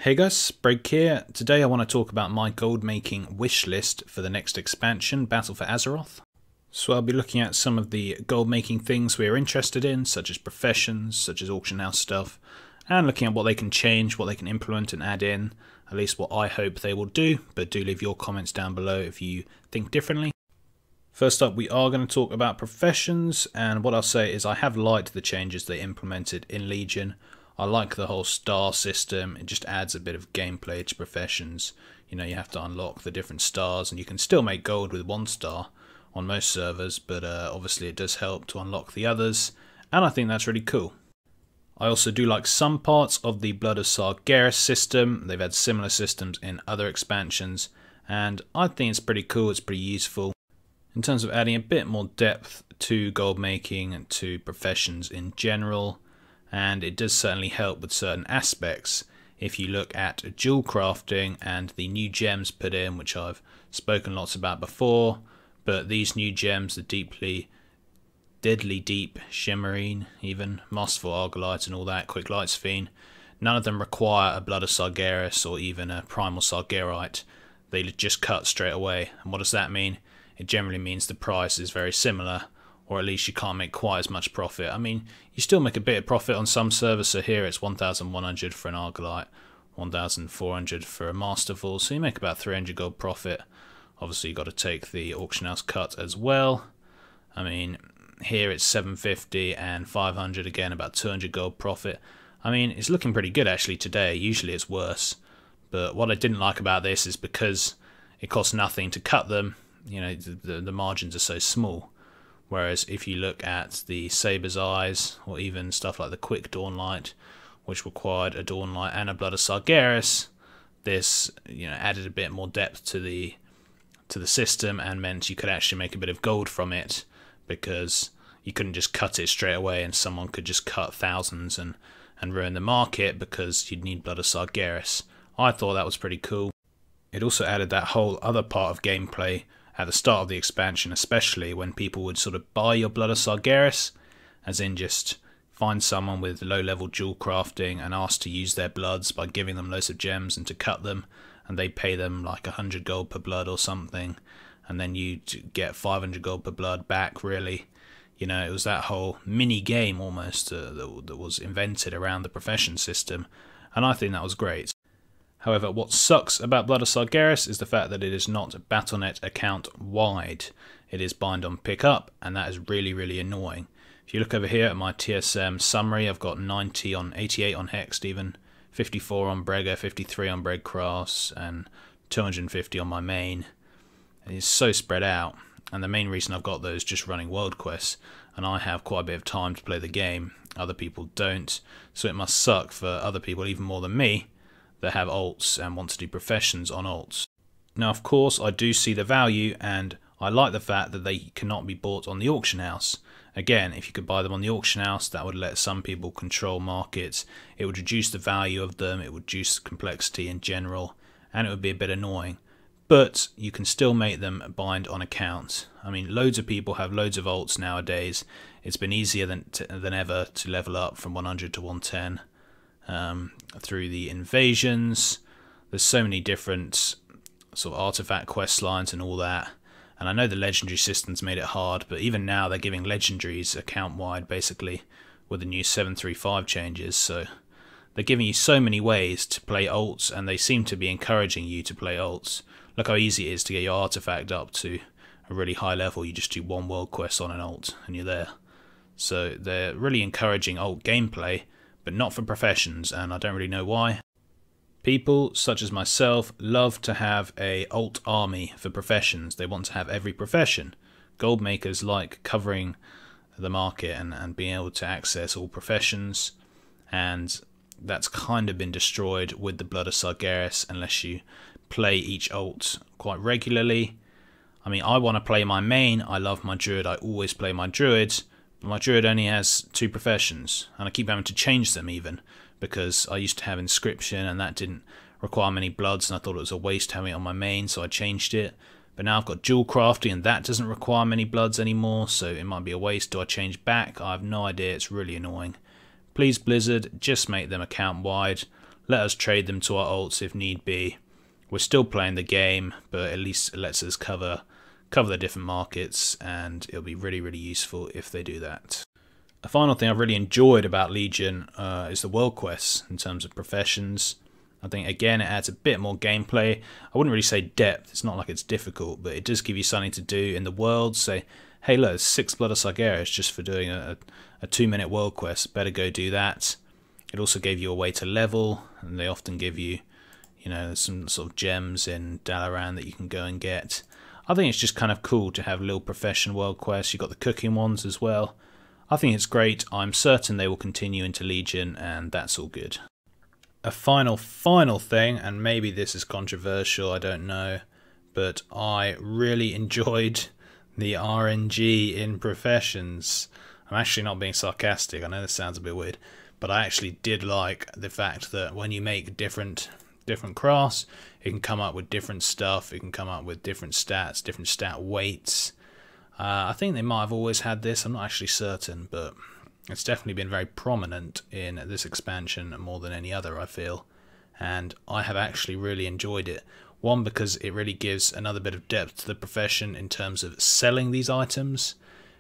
Hey guys, Break here. Today I want to talk about my gold making wish list for the next expansion, Battle for Azeroth. So I'll be looking at some of the gold making things we're interested in, such as professions, such as auction house stuff, and looking at what they can change, what they can implement and add in, at least what I hope they will do, but do leave your comments down below if you think differently. First up, we are going to talk about professions, and what I'll say is I have liked the changes they implemented in Legion. I like the whole star system. It just adds a bit of gameplay to professions. You know, you have to unlock the different stars, and you can still make gold with 1 star on most servers, but obviously it does help to unlock the others, and I think that's really cool. I also do like some parts of the Blood of Sargeras system. They've had similar systems in other expansions, and I think it's pretty cool, it's pretty useful in terms of adding a bit more depth to gold making and to professions in general. And it does certainly help with certain aspects. If you look at jewel crafting and the new gems put in, which I've spoken lots about before, but these new gems, the deadly deep shimmerine, even masterful argolite and all that, quick light fiend, none of them require a Blood of Sargeras or even a primal sargerite. They just cut straight away. And what does that mean? It generally means the price is very similar, or at least you can't make quite as much profit. I mean, you still make a bit of profit on some servers, so here it's 1,100 for an argolite, 1,400 for a masterful, so you make about 300 gold profit. Obviously you've got to take the auction house cut as well. I mean, here it's 750 and 500, again about 200 gold profit. I mean, it's looking pretty good actually today. Usually it's worse, but what I didn't like about this is because it costs nothing to cut them, you know, the margins are so small. Whereas if you look at the Saber's Eyes, or even stuff like the Quick Dawnlight, which required a Dawnlight and a Blood of Sargeras, this, you know, added a bit more depth to the system and meant you could actually make a bit of gold from it, because you couldn't just cut it straight away and someone could just cut thousands and ruin the market because you'd need Blood of Sargeras. I thought that was pretty cool. It also added that whole other part of gameplay at the start of the expansion, especially when people would sort of buy your Blood of Sargeras, as in just find someone with low-level jewel crafting and ask to use their bloods by giving them loads of gems and to cut them, and they pay them like 100 gold per blood or something, and then you get 500 gold per blood back, really. You know, it was that whole mini-game almost that was invented around the profession system, and I think that was great. However, what sucks about Blood of Sargeras is the fact that it is not Battle.net account wide. It is bind on pickup, and that is really, really annoying. If you look over here at my TSM summary, I've got 90 on 88 on Hexed even, 54 on Brega, 53 on Breadcrafts, and 250 on my main. It's so spread out, and the main reason I've got those is just running world quests, and I have quite a bit of time to play the game. Other people don't, so it must suck for other people even more than me that have alts and want to do professions on alts. Now, of course, I do see the value, and I like the fact that they cannot be bought on the auction house. Again, if you could buy them on the auction house, that would let some people control markets. It would reduce the value of them, it would reduce complexity in general, and it would be a bit annoying. But you can still make them bind on account. I mean, loads of people have loads of alts nowadays. It's been easier than ever to level up from 100 to 110. Through the invasions. There's so many different sort of artifact quest lines and all that, and I know the legendary system's made it hard, but even now they're giving legendaries account wide basically with the new 735 changes, so they're giving you so many ways to play alts, and they seem to be encouraging you to play alts. Look how easy it is to get your artifact up to a really high level. You just do 1 world quest on an alt and you're there. So they're really encouraging alt gameplay, but not for professions, and I don't really know why. People such as myself love to have a alt army for professions. They want to have every profession. Gold makers like covering the market and being able to access all professions, and that's kind of been destroyed with the Blood of Sargeras unless you play each alt quite regularly. I mean, I want to play my main. I love my druid. I always play my druid. My druid only has 2 professions, and I keep having to change them even, because I used to have Inscription and that didn't require many bloods, and I thought it was a waste having it on my main, so I changed it. But now I've got jewel crafting and that doesn't require many bloods anymore, so it might be a waste. Do I change back? I have no idea, it's really annoying. Please Blizzard, just make them account wide. let us trade them to our alts if need be. We're still playing the game, but at least it lets us cover the different markets, and it'll be really, really useful if they do that. A final thing I've really enjoyed about Legion is the world quests in terms of professions. I think, again, it adds a bit more gameplay. I wouldn't really say depth, it's not like it's difficult, but it does give you something to do in the world. Say, hey look, there's 6 Blood of Sargeras just for doing a 2-minute world quest, better go do that. It also gave you a way to level, and they often give you, you know, some sort of gems in Dalaran that you can go and get. I think it's just kind of cool to have little profession world quests. You've got the cooking ones as well. I think it's great. I'm certain they will continue into Legion, and that's all good. A final thing, and maybe this is controversial, I don't know, but I really enjoyed the RNG in professions. I'm actually not being sarcastic, I know this sounds a bit weird, but I actually did like the fact that when you make different crafts, it can come up with different stuff, it can come up with different stats, different stat weights. I think they might have always had this, I'm not actually certain, but it's definitely been very prominent in this expansion more than any other, I feel, and I have actually really enjoyed it. One, because it really gives another bit of depth to the profession in terms of selling these items,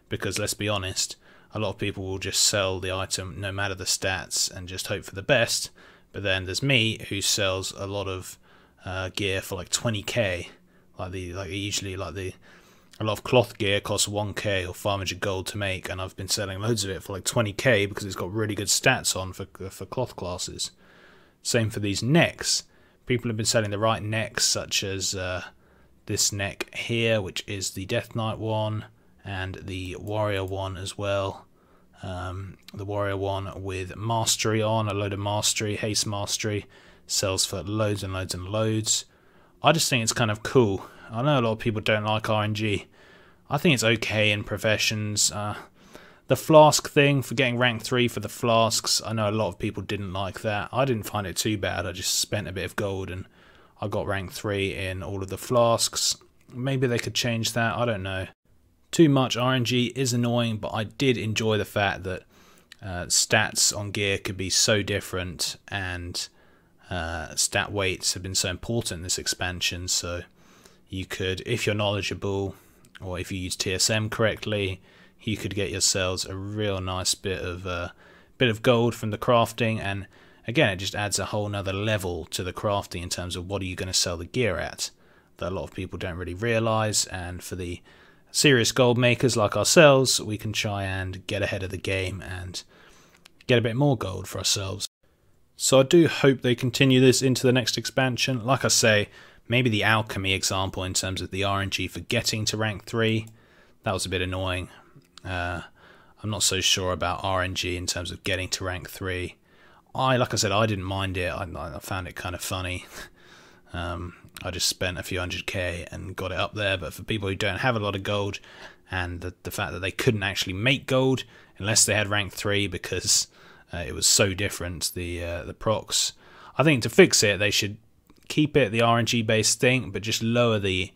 because let's be honest, a lot of people will just sell the item no matter the stats and just hope for the best, but then there's me who sells a lot of gear for like 20k, a lot of cloth gear costs 1k or 500 gold to make, and I've been selling loads of it for like 20k because it's got really good stats on for cloth classes. Same for these necks. People have been selling the right necks, such as this neck here, which is the Death Knight one, and the Warrior one as well. The Warrior one with Mastery on, a load of Mastery, Haste Mastery, sells for loads and loads and loads. I just think it's kind of cool. I know a lot of people don't like RNG. I think it's okay in professions. The flask thing, for getting rank 3 for the flasks, I know a lot of people didn't like that. I didn't find it too bad. I just spent a bit of gold and I got rank 3 in all of the flasks. Maybe they could change that, I don't know. Too much RNG is annoying, but I did enjoy the fact that stats on gear could be so different, and stat weights have been so important in this expansion, so you could, if you're knowledgeable, or if you use TSM correctly, you could get yourselves a real nice bit of gold from the crafting, and again, it just adds a whole nother level to the crafting in terms of what are you going to sell the gear at, that a lot of people don't really realise, and for the serious gold makers like ourselves, we can try and get ahead of the game and get a bit more gold for ourselves. So I do hope they continue this into the next expansion. Like I say, maybe the alchemy example in terms of the RNG for getting to rank 3, that was a bit annoying. I'm not so sure about RNG in terms of getting to rank 3. Like I said, I didn't mind it. I found it kind of funny. I just spent a few 100k and got it up there, but for people who don't have a lot of gold, and the fact that they couldn't actually make gold unless they had rank 3 because it was so different, the procs, I think to fix it they should keep it the RNG based thing, but just lower the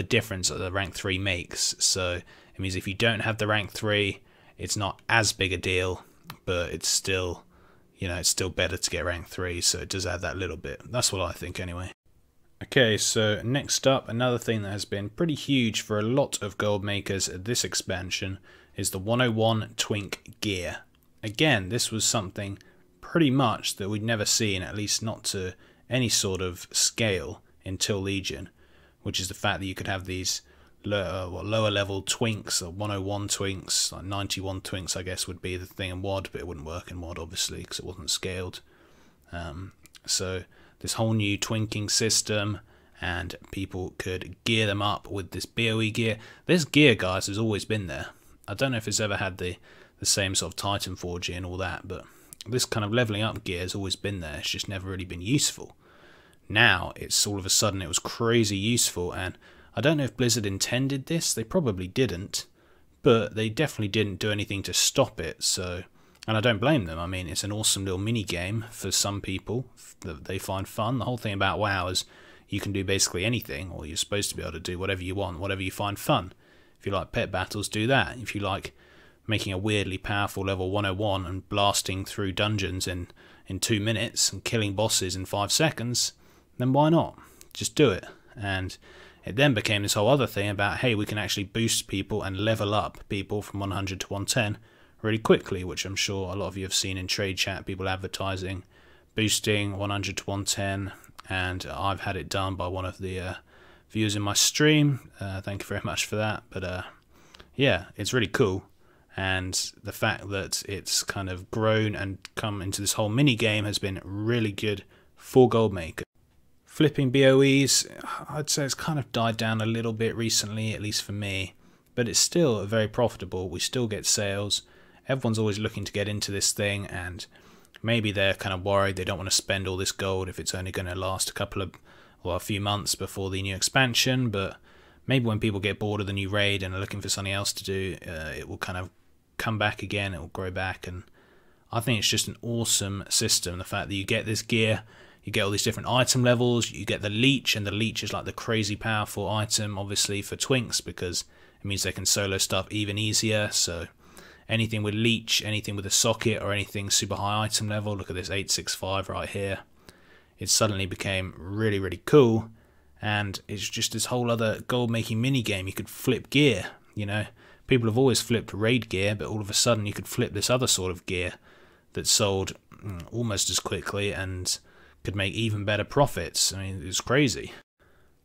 difference that the rank 3 makes. So it means if you don't have the rank 3, it's not as big a deal, but it's still, you know, it's still better to get rank 3, so it does add that little bit. That's what I think anyway. Okay, so next up, another thing that has been pretty huge for a lot of gold makers at this expansion is the 101 Twink gear. Again, this was something pretty much that we'd never seen, at least not to any sort of scale until Legion, which is the fact that you could have these lower level Twinks, or 101 Twinks, like 91 Twinks I guess would be the thing in WoD, but it wouldn't work in WoD obviously because it wasn't scaled. So this whole new twinking system, and people could gear them up with this BOE gear. This gear, guys, has always been there. I don't know if it's ever had the same sort of Titan forging and all that, but this kind of leveling up gear has always been there. It's just never really been useful. Now it's all of a sudden it was crazy useful, and I don't know if Blizzard intended this. They probably didn't, but they definitely didn't do anything to stop it. So, and I don't blame them. I mean, it's an awesome little mini game for some people that they find fun. The whole thing about WoW is you can do basically anything, or you're supposed to be able to do whatever you want, whatever you find fun. If you like pet battles, do that. If you like making a weirdly powerful level 101 and blasting through dungeons in in 2 minutes and killing bosses in 5 seconds, then why not? Just do it. And it then became this whole other thing about, hey, we can actually boost people and level up people from 100 to 110 really quickly, which I'm sure a lot of you have seen in trade chat, people advertising boosting 100 to 110, and I've had it done by one of the viewers in my stream. Thank you very much for that. But yeah, it's really cool, and the fact that it's kind of grown and come into this whole mini game has been really good for Goldmaker. Flipping BOEs, I'd say it's kind of died down a little bit recently, at least for me, but it's still very profitable. We still get sales. Everyone's always looking to get into this thing, and maybe they're kind of worried they don't want to spend all this gold if it's only going to last a few months before the new expansion. But maybe when people get bored of the new raid and are looking for something else to do, it will kind of come back again, it will grow back. And I think it's just an awesome system, the fact that you get this gear, you get all these different item levels, you get the leech, and the leech is like the crazy powerful item obviously for Twinks, because it means they can solo stuff even easier. So anything with leech, anything with a socket, or anything super high item level, look at this 865 right here, it suddenly became really, really cool. And it's just this whole other gold making mini game. You could flip gear, you know, people have always flipped raid gear, but all of a sudden you could flip this other sort of gear that sold almost as quickly and could make even better profits. I mean, it's crazy.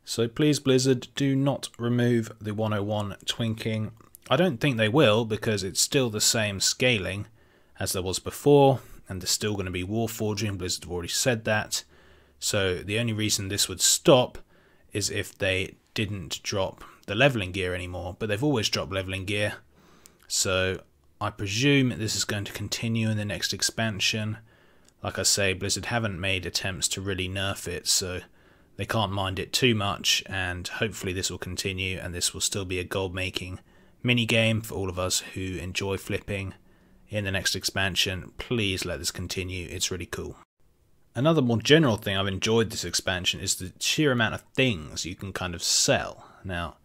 So please, Blizzard, do not remove the 101 twinking. I don't think they will, because it's still the same scaling as there was before, and there's still going to be warforging. Blizzard have already said that. So the only reason this would stop is if they didn't drop the leveling gear anymore, but they've always dropped leveling gear. So I presume this is going to continue in the next expansion. Like I say, Blizzard haven't made attempts to really nerf it, so they can't mind it too much, and hopefully this will continue, and this will still be a gold making mini game for all of us who enjoy flipping in the next expansion. Please let this continue, it's really cool. Another more general thing I've enjoyed this expansion is the sheer amount of things you can kind of sell. Now,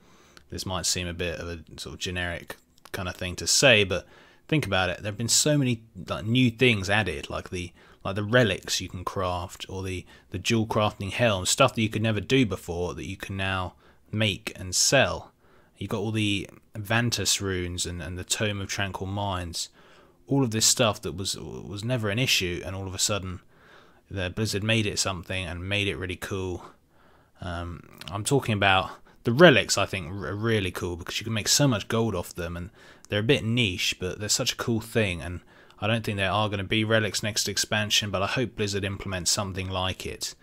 this might seem a bit of a sort of generic kind of thing to say, but think about it. There have been so many new things added, like the relics you can craft, or the dual crafting helm, stuff that you could never do before that you can now make and sell. You've got all the Vantus runes and the Tome of Tranquil Minds, all of this stuff that was never an issue, and all of a sudden the Blizzard made it something and made it really cool. I'm talking about the relics. I think are really cool because you can make so much gold off them, and they're a bit niche, but they're such a cool thing. And I don't think there are going to be relics next expansion, but I hope Blizzard implements something like it.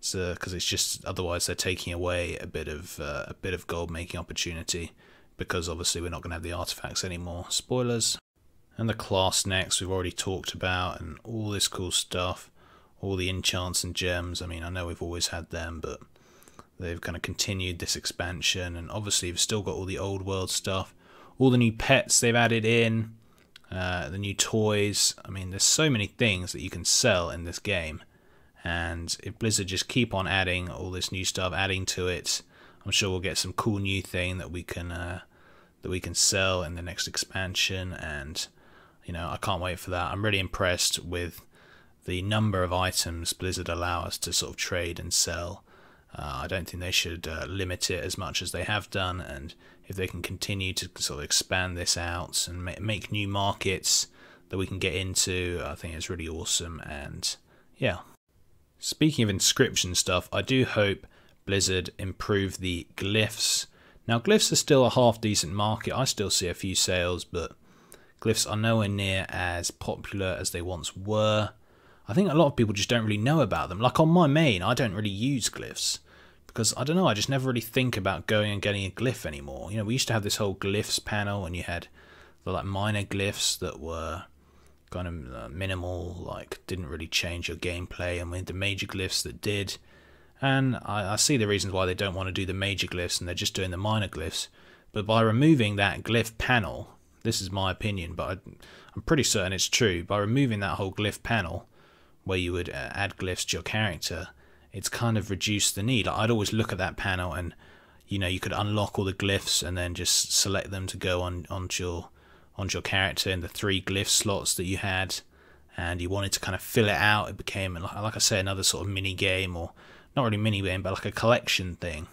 So, because it's just otherwise they're taking away a bit of gold making opportunity, because obviously we're not going to have the artifacts anymore. Spoilers. And the class next we've already talked about, and all this cool stuff, all the enchants and gems. I mean, I know we've always had them, but they've kind of continued this expansion, and obviously you've still got all the old world stuff, all the new pets they've added in, the new toys. I mean, there's so many things that you can sell in this game, and if Blizzard just keep on adding all this new stuff, adding to it, I'm sure we'll get some cool new thing that we can sell in the next expansion. And you know, I can't wait for that. I'm really impressed with the number of items Blizzard allow us to sort of trade and sell. I don't think they should limit it as much as they have done, and if they can continue to sort of expand this out and make new markets that we can get into, I think it's really awesome. And yeah. Speaking of Inscription stuff, I do hope Blizzard improve the glyphs. Now, glyphs are still a half decent market. I still see a few sales, but glyphs are nowhere near as popular as they once were. I think a lot of people just don't really know about them. Like on my main, I don't really use glyphs because, I don't know, I just never really think about going and getting a glyph anymore. You know, we used to have this whole glyphs panel, and you had the like minor glyphs that were kind of minimal, like didn't really change your gameplay, and we had the major glyphs that did. And I see the reasons why they don't want to do the major glyphs and they're just doing the minor glyphs. But by removing that glyph panel, this is my opinion, but I'm pretty certain it's true, by removing that whole glyph panel where you would add glyphs to your character, it's kind of reduced the need. Like, I'd always look at that panel and, you know, you could unlock all the glyphs and then just select them to go onto your character in the 3 glyph slots that you had, and you wanted to kind of fill it out, it became, like I say, another sort of mini game, or not really mini game, but like a collection thing.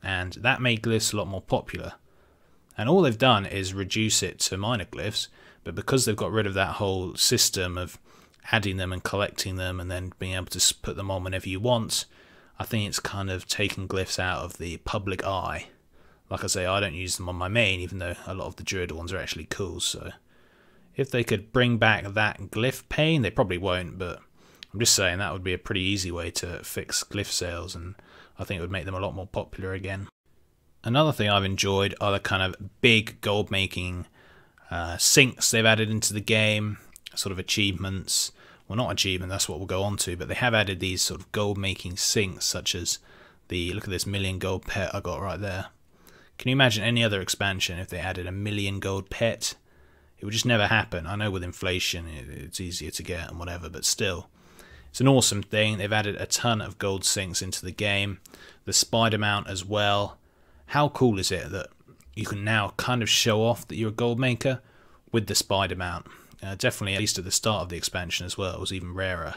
And that made glyphs a lot more popular. And all they've done is reduce it to minor glyphs, but because they've got rid of that whole system of adding them and collecting them and then being able to put them on whenever you want, I think it's kind of taken glyphs out of the public eye. Like I say, I don't use them on my main, even though a lot of the Druid ones are actually cool. So if they could bring back that glyph pane, they probably won't, but I'm just saying that would be a pretty easy way to fix glyph sales, and I think it would make them a lot more popular again. Another thing I've enjoyed are the kind of big gold making sinks they've added into the game, sort of achievements. Well, not achievement, that's what we'll go on to, but they have added these sort of gold making sinks, such as look at this 1,000,000 gold pet I got right there. Can you imagine any other expansion if they added a 1,000,000 gold pet? It would just never happen. I know with inflation it's easier to get and whatever, but still, it's an awesome thing. They've added a ton of gold sinks into the game. The spider mount as well. How cool is it that you can now kind of show off that you're a gold maker with the spider mount? Definitely, at least at the start of the expansion as well, it was even rarer.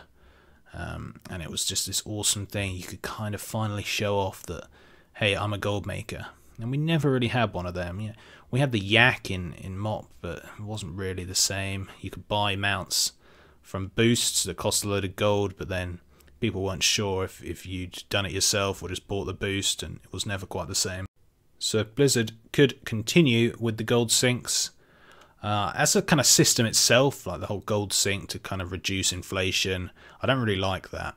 And it was just this awesome thing. You could kind of finally show off that, hey, I'm a gold maker. And we never really had one of them. Yeah, we had the yak in MOP, but it wasn't really the same. You could buy mounts from boosts that cost a load of gold, but then people weren't sure if you'd done it yourself or just bought the boost, and it was never quite the same. So if Blizzard could continue with the gold sinks as a kind of system itself, like the whole gold sink to kind of reduce inflation, I don't really like that.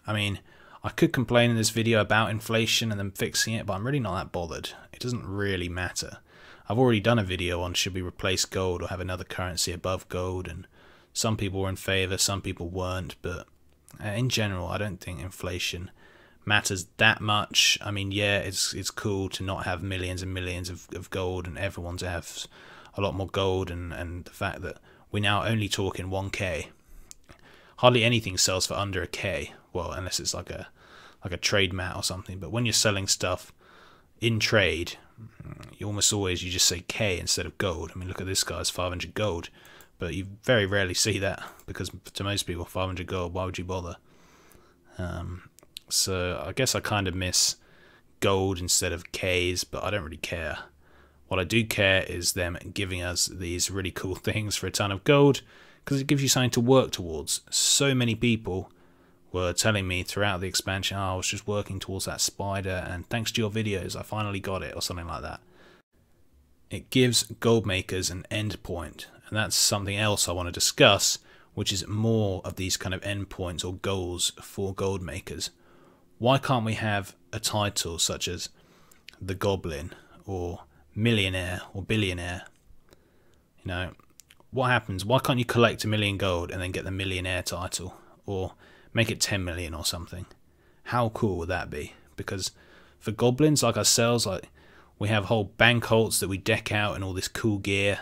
I mean, I could complain in this video about inflation and them fixing it, but I'm really not that bothered. It doesn't really matter. I've already done a video on should we replace gold or have another currency above gold, and some people were in favour, some people weren't, but in general I don't think inflation matters that much. I mean, yeah, it's cool to not have millions and millions of gold and everyone to have a lot more gold, and the fact that we now only talk in 1k. Hardly anything sells for under a k, well, unless it's like a trade mat or something, but when you're selling stuff in trade, you almost always just say k instead of gold. I mean, look at this guy's 500 gold, but you very rarely see that, because to most people 500 gold, why would you bother? So I guess I kind of miss gold instead of Ks, but I don't really care. What I do care is them giving us these really cool things for a ton of gold, because it gives you something to work towards. So many people were telling me throughout the expansion, oh, I was just working towards that spider, and thanks to your videos I finally got it, or something like that. It gives gold makers an end point, and that's something else I want to discuss, which is more of these kind of endpoints or goals for gold makers. Why can't we have a title such as the Goblin or Millionaire or Billionaire? You know, what happens? Why can't you collect 1,000,000 gold and then get the Millionaire title, or make it 10 million or something? How cool would that be? Because for goblins like ourselves, like, we have whole bank halts that we deck out and all this cool gear,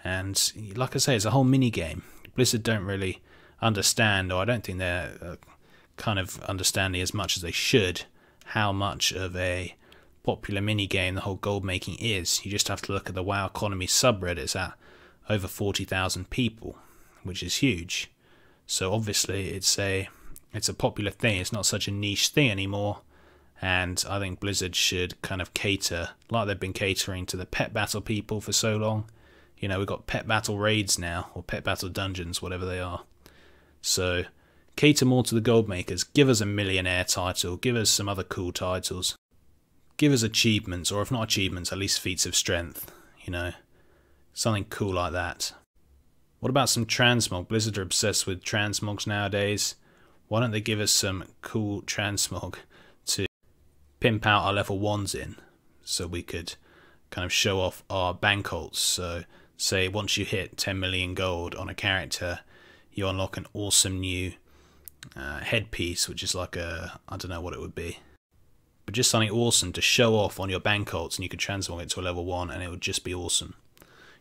and like I say, it's a whole mini game. Blizzard don't really understand, or I don't think they're kind of understanding as much as they should, how much of a popular mini game the whole gold making is. You just have to look at the WoW economy subreddits at over 40,000 people, which is huge. So obviously it's a popular thing. It's not such a niche thing anymore, and I think Blizzard should kind of cater, like they've been catering to the pet battle people for so long. You know, we've got pet battle raids now, or pet battle dungeons, whatever they are. So cater more to the gold makers. Give us a Millionaire title, give us some other cool titles, give us achievements, or if not achievements, at least feats of strength, you know, something cool like that. What about some transmog? Blizzard are obsessed with transmogs nowadays. Why don't they give us some cool transmog to pimp out our level 1s in, so we could kind of show off our bank halts? So say once you hit 10 million gold on a character, you unlock an awesome new headpiece, which is like a, I don't know what it would be, but just something awesome to show off on your bank halts, and you could transmog it to a level 1 and it would just be awesome.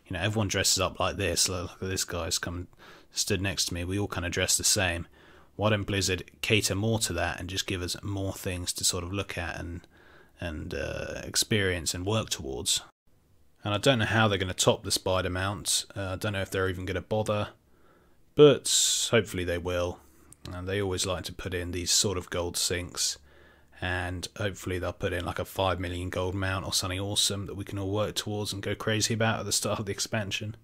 You know, everyone dresses up like this. Look at this guy's come stood next to me. We all kind of dress the same. Why don't Blizzard cater more to that and just give us more things to sort of look at and experience and work towards? And I don't know how they're going to top the spider mount. I don't know if they're even going to bother, but hopefully they will. And they always like to put in these sort of gold sinks, and hopefully they'll put in like a 5 million gold mount or something awesome that we can all work towards and go crazy about at the start of the expansion.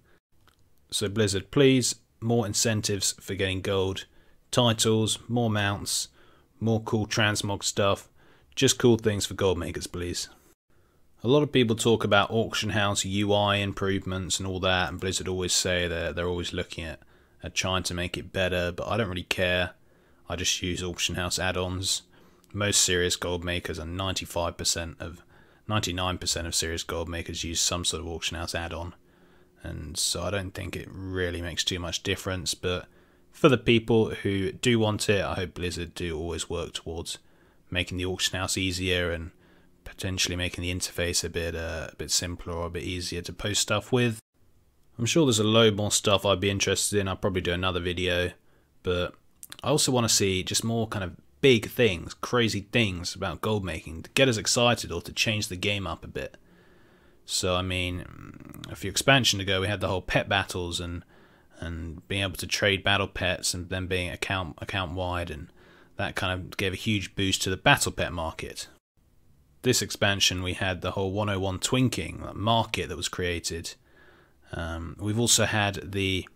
So Blizzard, please, more incentives for getting gold, titles, more mounts, more cool transmog stuff, just cool things for gold makers, please. A lot of people talk about auction house UI improvements and all that, and Blizzard always say they're always looking at trying to make it better, but I don't really care. I just use auction house add-ons. Most serious gold makers, and 99% of serious gold makers use some sort of auction house add-on, and so I don't think it really makes too much difference. But for the people who do want it, I hope Blizzard do always work towards making the auction house easier and potentially making the interface a bit simpler or a bit easier to post stuff with. I'm sure there's a load more stuff I'd be interested in. I'll probably do another video, but I also want to see just more kind of big things, crazy things about gold making to get us excited or to change the game up a bit. So I mean, a few expansions ago we had the whole pet battles and being able to trade battle pets and then being account wide, and that kind of gave a huge boost to the battle pet market. This expansion we had the whole 101 twinking market that was created. We've also had the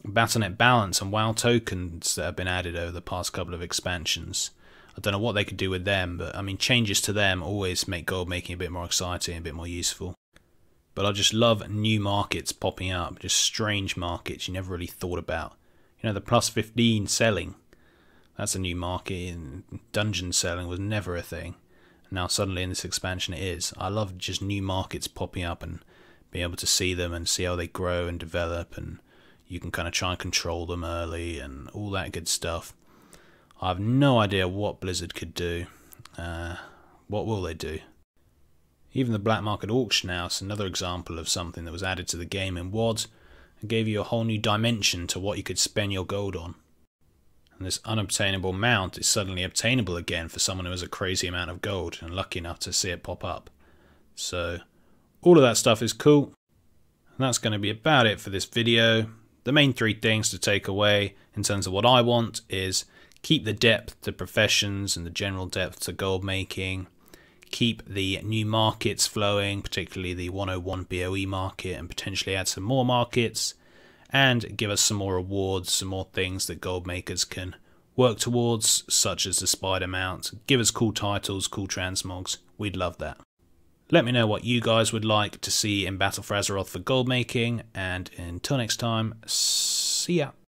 Battle.net balance and WoW tokens that have been added over the past couple of expansions. I don't know what they could do with them, but I mean, changes to them always make gold making a bit more exciting, a bit more useful. But I just love new markets popping up, just strange markets you never really thought about. You know, the +15 selling, that's a new market, and dungeon selling was never a thing. Now suddenly in this expansion it is. I love just new markets popping up and being able to see them and see how they grow and develop, and you can kind of try and control them early and all that good stuff. I have no idea what Blizzard could do. What will they do? Even the black market auction house, another example of something that was added to the game in WoD, and gave you a whole new dimension to what you could spend your gold on. And this unobtainable mount is suddenly obtainable again for someone who has a crazy amount of gold and lucky enough to see it pop up. So all of that stuff is cool. And that's going to be about it for this video. The main three things to take away in terms of what I want is keep the depth to professions and the general depth to gold making. Keep the new markets flowing, particularly the 101 BOE market, and potentially add some more markets. And give us some more rewards, some more things that gold makers can work towards, such as the spider mount. Give us cool titles, cool transmogs. We'd love that. Let me know what you guys would like to see in Battle for Azeroth for gold making, and until next time, see ya.